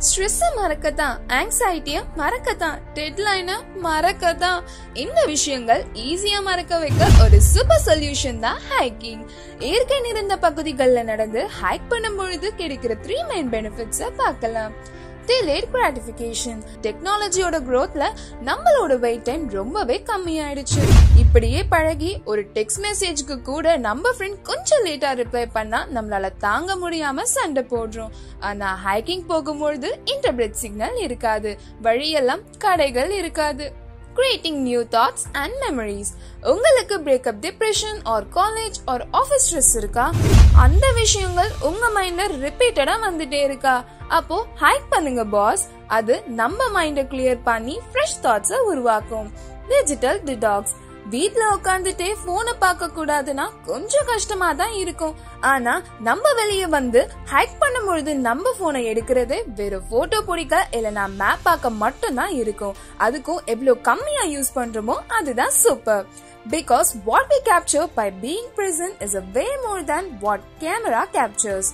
Stress மறக்கத்தான், ஆங்ஸைட்டிய மறக்கத்தான், டெட்லைன மறக்கத்தான். இந்த விஷயங்கள் ஈஸியா மறக்க வைக்க ஒரு சூப்பர் சொல்யூஷன் தான் ஹைக்கிங். இயற்கை நிறைந்த பகுதிகளில் நடந்து ஹைக் பண்ணும் பொழுது கிடைக்கிற 3 மெயின் பெனிஃபிட்ஸை பார்க்கலாம். Delayed gratification. டெக்னாலஜியோட growthல நம்மளோட வெயிட் டைம் ரொம்பவே கம்மியாயிடுச்சு. இப்படியே பழகி ஒரு டெக்ஸ்ட் மெசேஜ்க்கு கூட நம்ம ஃப்ரெண்ட் கொஞ்சம் லேட்டா ரிப்ளை பண்ணா நம்மளால தாங்க முடியாம சண்டை போடுறோம். ஆனா ஹைக்கிங் போகும்பொழுது இன்டர்நெட் சிக்னல் இருக்காது, வழியெல்லாம் கடைகள் இருக்காது. Creating new thoughts and memories. உங்களுக்கு breakup depression or college or office stress இருக்கா? அந்த விஷயங்கள் உங்க மைண்ட்ல ரிப்பீட்டடா வந்துட்டே இருக்கா? அப்போ ஹைக் பண்ணுங்க பாஸ். அது நம்ம மைண்ட கிளியர் பண்ணி ஃப்ரெஷ் தாட்ஸை உருவாக்கும். Digital detox. வீட்ல உட்காந்துட்டே போனை பார்க்க கூடாதுன்னா கொஞ்சம் கஷ்டமா தான் இருக்கும். ஆனா நம்ம வெளியே வந்து ஹைக் பண்ணும் பொழுது நம்ம போனை எடுக்கிறது வெறும் போட்டோ பிடிக்க இல்லனா மேப் பார்க்க மட்டும் தான் இருக்கும். அதுக்கும் எவ்வளவு கம்மியா யூஸ் பண்றோமோ அதுதான் super. Because what we capture by being present is a way more than what camera captures.